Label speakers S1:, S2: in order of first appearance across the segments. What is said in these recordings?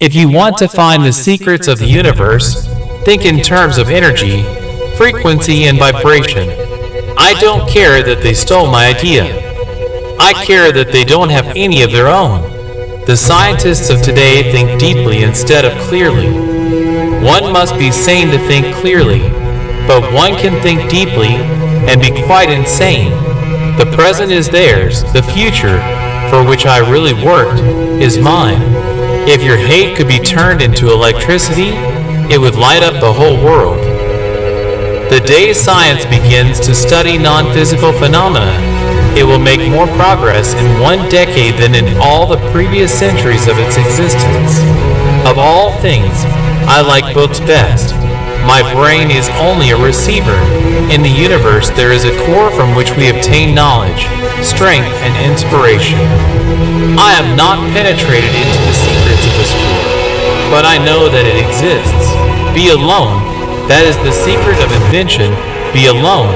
S1: If you want to find the secrets of the universe, think in terms of energy, frequency, and vibration. I don't care that they stole my idea. I care that they don't have any of their own. The scientists of today think deeply instead of clearly. One must be sane to think clearly, but one can think deeply and be quite insane. The present is theirs, the future, for which I really worked, is mine. If your hate could be turned into electricity, it would light up the whole world. The day science begins to study non-physical phenomena, it will make more progress in 1 decade than in all the previous centuries of its existence. Of all things, I like books best. My brain is only a receiver. In the universe, there is a core from which we obtain knowledge, strength, and inspiration. I have not penetrated into the secrets of this core, but I know that it exists. Be alone, that is the secret of invention. Be alone,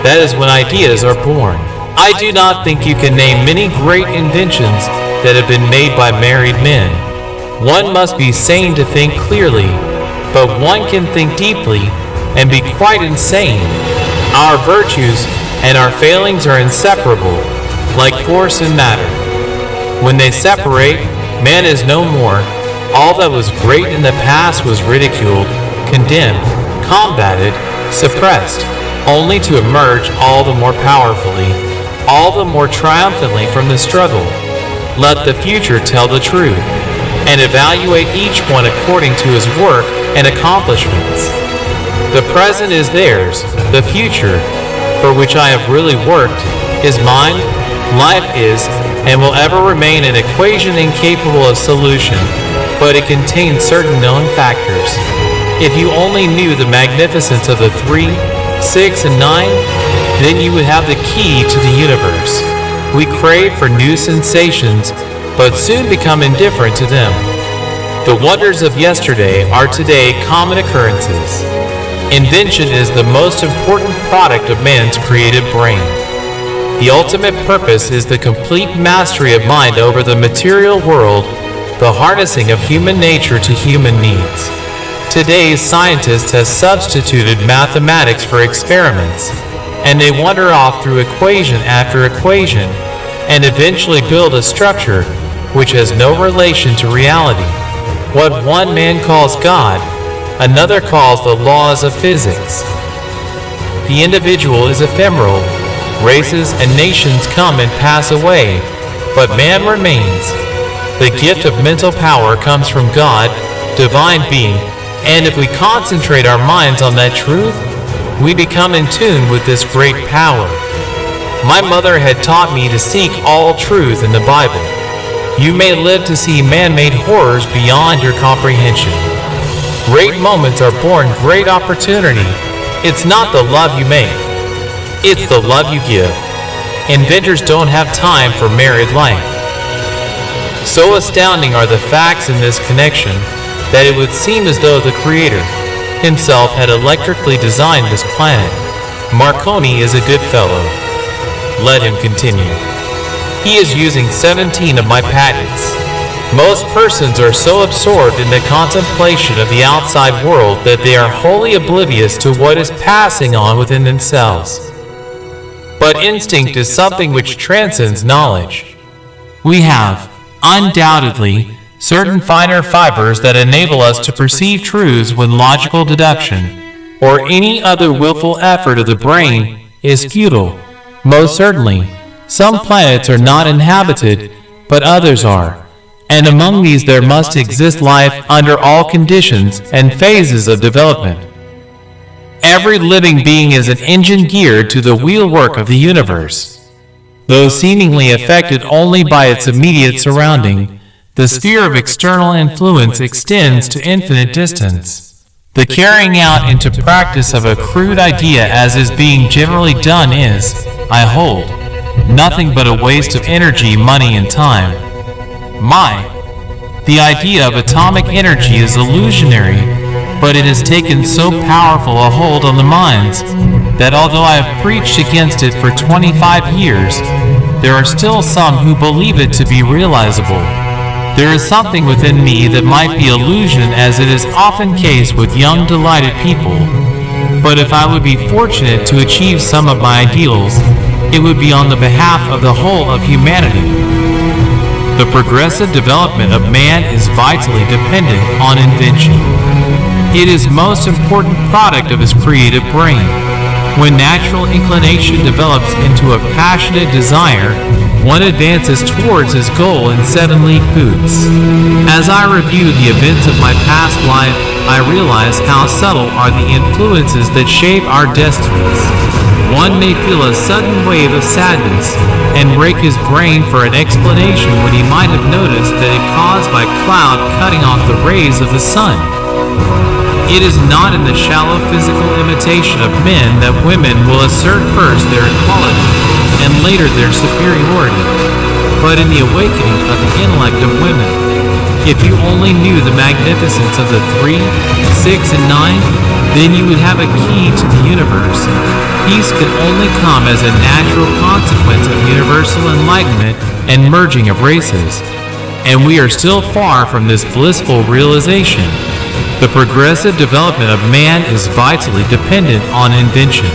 S1: that is when ideas are born. I do not think you can name many great inventions that have been made by married men. One must be sane to think clearly, but one can think deeply and be quite insane. Our virtues and our failings are inseparable, like force and matter. When they separate, man is no more. All that was great in the past was ridiculed, condemned, combated, suppressed, only to emerge all the more powerfully, all the more triumphantly from the struggle. Let the future tell the truth, and evaluate each one according to his work and accomplishments. The present is theirs, the future, for which I have really worked, is mine. Life is, and will ever remain an equation incapable of solution, but it contains certain known factors. If you only knew the magnificence of the 3, 6, and 9, then you would have the key to the universe. We crave for new sensations, but soon become indifferent to them. The wonders of yesterday are today common occurrences. Invention is the most important product of man's creative brain. The ultimate purpose is the complete mastery of mind over the material world, the harnessing of human nature to human needs. Today's scientist has substituted mathematics for experiments, and they wander off through equation after equation, and eventually build a structure which has no relation to reality. What one man calls God, another calls the laws of physics. The individual is ephemeral. Races and nations come and pass away, but man remains. The gift of mental power comes from God, divine being, and if we concentrate our minds on that truth, we become in tune with this great power. My mother had taught me to seek all truth in the Bible. You may live to see man-made horrors beyond your comprehension. Great moments are born great opportunity. It's not the love you make, it's the love you give. Inventors don't have time for married life. So astounding are the facts in this connection that it would seem as though the Creator himself had electrically designed this planet. Marconi is a good fellow. Let him continue. He is using 17 of my patents. Most persons are so absorbed in the contemplation of the outside world that they are wholly oblivious to what is passing on within themselves. But instinct is something which transcends knowledge. We have, undoubtedly, certain finer fibers that enable us to perceive truths when logical deduction, or any other willful effort of the brain, is futile. Most certainly, some planets are not inhabited, but others are, and among these there must exist life under all conditions and phases of development. Every living being is an engine geared to the wheelwork of the universe. Though seemingly affected only by its immediate surrounding, the sphere of external influence extends to infinite distance. The carrying out into practice of a crude idea as is being generally done is, I hold, nothing but a waste of energy, money, and time. The idea of atomic energy is illusionary, but it has taken so powerful a hold on the minds that although I have preached against it for 25 years, there are still some who believe it to be realizable. There is something within me that might be illusion, as it is often case with young delighted people. But if I would be fortunate to achieve some of my ideals, it would be on the behalf of the whole of humanity. The progressive development of man is vitally dependent on invention. It is most important product of his creative brain. When natural inclination develops into a passionate desire, one advances towards his goal in 7 league boots. As I review the events of my past life, I realize how subtle are the influences that shape our destinies. One may feel a sudden wave of sadness and rake his brain for an explanation when he might have noticed that it caused by cloud cutting off the rays of the sun. It is not in the shallow physical imitation of men that women will assert first their equality and later their superiority, but in the awakening of the intellect of women. If you only knew the magnificence of the 3, 6, and 9, then you would have a key to the universe. Peace can only come as a natural consequence of universal enlightenment and merging of races, and we are still far from this blissful realization. The progressive development of man is vitally dependent on invention.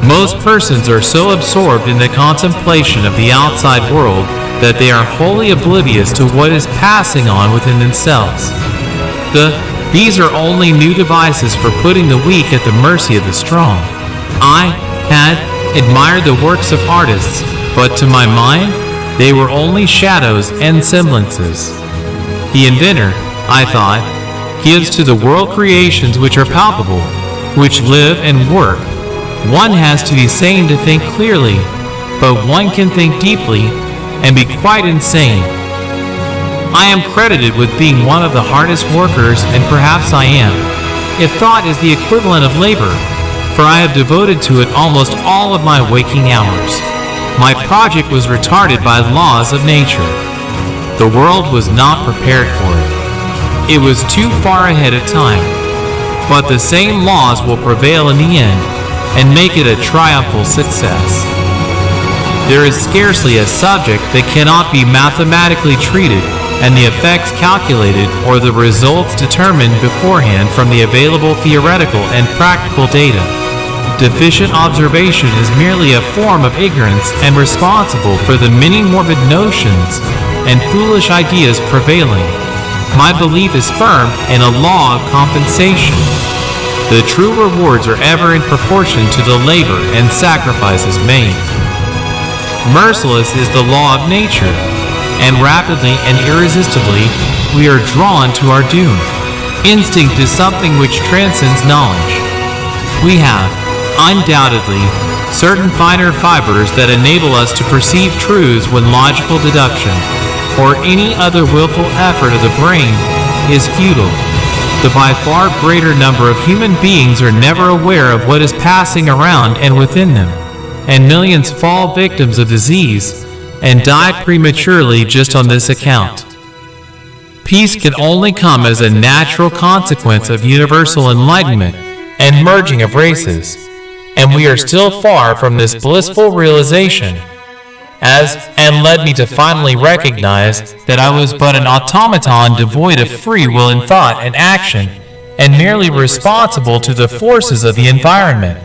S1: Most persons are so absorbed in the contemplation of the outside world that they are wholly oblivious to what is passing on within themselves. These are only new devices for putting the weak at the mercy of the strong. I had admired the works of artists, but to my mind, they were only shadows and semblances. The inventor, I thought, gives to the world creations which are palpable, which live and work. One has to be sane to think clearly, but one can think deeply and be quite insane. I am credited with being one of the hardest workers, and perhaps I am, if thought is the equivalent of labor, for I have devoted to it almost all of my waking hours. My project was retarded by laws of nature. The world was not prepared for it. It was too far ahead of time, but the same laws will prevail in the end and make it a triumphal success. There is scarcely a subject that cannot be mathematically treated and the effects calculated or the results determined beforehand from the available theoretical and practical data. Deficient observation is merely a form of ignorance and responsible for the many morbid notions and foolish ideas prevailing. My belief is firm in a law of compensation. The true rewards are ever in proportion to the labor and sacrifices made. Merciless is the law of nature, and rapidly and irresistibly we are drawn to our doom. Instinct is something which transcends knowledge. We have, undoubtedly, certain finer fibers that enable us to perceive truths when logical deduction or any other willful effort of the brain is futile. The by far greater number of human beings are never aware of what is passing around and within them, and millions fall victims of disease and die prematurely just on this account. Peace can only come as a natural consequence of universal enlightenment and merging of races, and we are still far from this blissful realization, and led me to finally recognize that I was but an automaton devoid of free will in thought and action, and merely responsible to the forces of the environment.